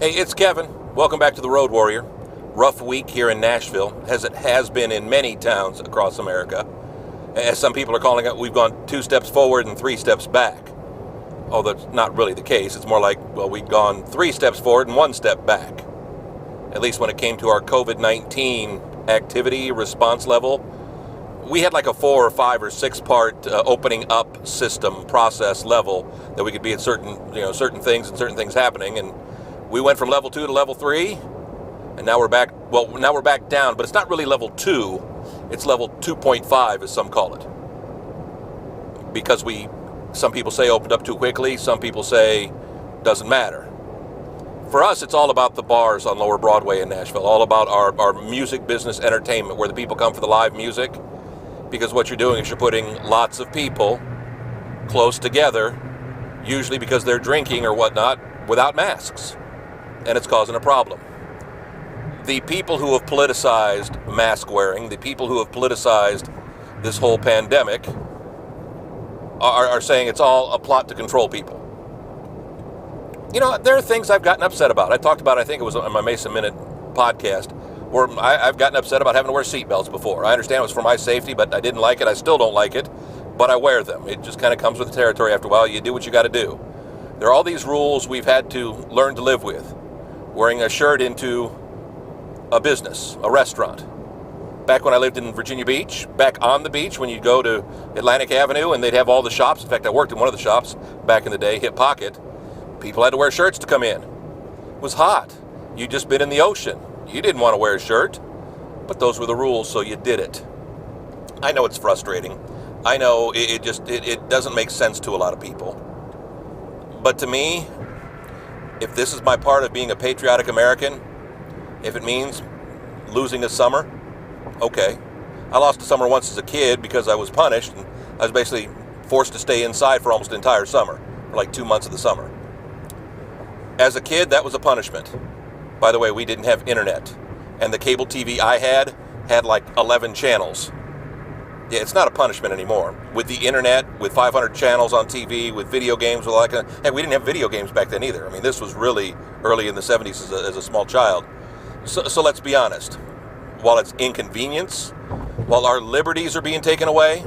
Hey, it's Kevin. Welcome back to the Road Warrior. Rough week here in Nashville, as it has been in many towns across America. As some people are calling it, we've gone 2 steps forward and 3 steps back. Although that's not really the case. It's more like, well, we've gone 3 steps forward and 1 step back. At least when it came to our COVID-19 activity response level, we had like a 4 or 5 or 6 part opening up system process level that we could be at certain things and certain things happening. And we went from level 2 to level 3, and now we're back. Well, now we're back down, but it's not really level 2. It's level 2.5, as some call it. Because some people say opened up too quickly. Some people say doesn't matter. For us, it's all about the bars on Lower Broadway in Nashville. All about our music business entertainment, where the people come for the live music. Because what you're doing is you're putting lots of people close together, usually because they're drinking or whatnot, without masks. And it's causing a problem. The people who have politicized mask wearing, the people who have politicized this whole pandemic, are saying it's all a plot to control people. You know, there are things I've gotten upset about. I talked about, I think it was on my Mason Minute podcast, where I've gotten upset about having to wear seatbelts before. I understand it was for my safety, but I didn't like it. I still don't like it, but I wear them. It just kind of comes with the territory after a while. You do what you got to do. There are all these rules we've had to learn to live with. Wearing a shirt into a business, a restaurant. Back when I lived in Virginia Beach, back on the beach, when you'd go to Atlantic Avenue and they'd have all the shops. In fact, I worked in one of the shops back in the day, Hip Pocket. People had to wear shirts to come in. It was hot. You'd just been in the ocean. You didn't want to wear a shirt, but those were the rules, so you did it. I know it's frustrating. I know it doesn't make sense to a lot of people. But to me, if this is my part of being a patriotic American, if it means losing a summer, okay. I lost a summer once as a kid because I was punished, and I was basically forced to stay inside for almost the entire summer, for like 2 months of the summer. As a kid, that was a punishment. By the way, we didn't have internet, and the cable TV I had like 11 channels. Yeah, it's not a punishment anymore. With the internet, with 500 channels on TV, with video games, with all that kind of... Hey, we didn't have video games back then either. I mean, this was really early in the 70s as a small child. So let's be honest. While it's inconvenience, while our liberties are being taken away,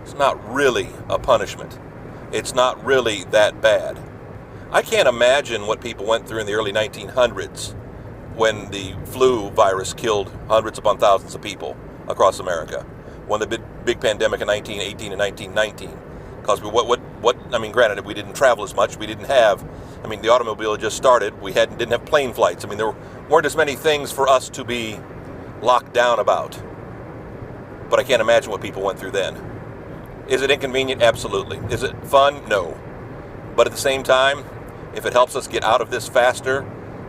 it's not really a punishment. It's not really that bad. I can't imagine what people went through in the early 1900s when the flu virus killed hundreds upon thousands of people across America, when the big pandemic in 1918 and 1919. Because I mean, granted, we didn't travel as much. We didn't have, the automobile had just started. We didn't have plane flights. There weren't as many things for us to be locked down about. But I can't imagine what people went through then. Is it inconvenient? Absolutely. Is it fun? No. But at the same time, if it helps us get out of this faster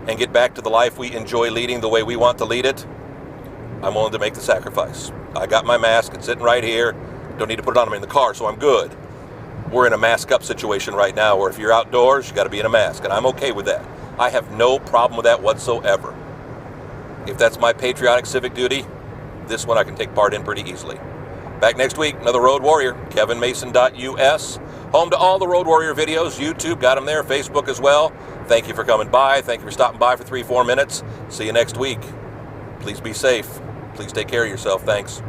and get back to the life we enjoy leading the way we want to lead it, I'm willing to make the sacrifice. I got my mask. It's sitting right here. Don't need to put it on. I'm in the car, so I'm good. We're in a mask-up situation right now where if you're outdoors, you got to be in a mask, and I'm okay with that. I have no problem with that whatsoever. If that's my patriotic civic duty, this one I can take part in pretty easily. Back next week, another Road Warrior, kevinmason.us. Home to all the Road Warrior videos. YouTube, got them there. Facebook as well. Thank you for coming by. Thank you for stopping by for 3-4 minutes. See you next week. Please be safe. Please take care of yourself. Thanks.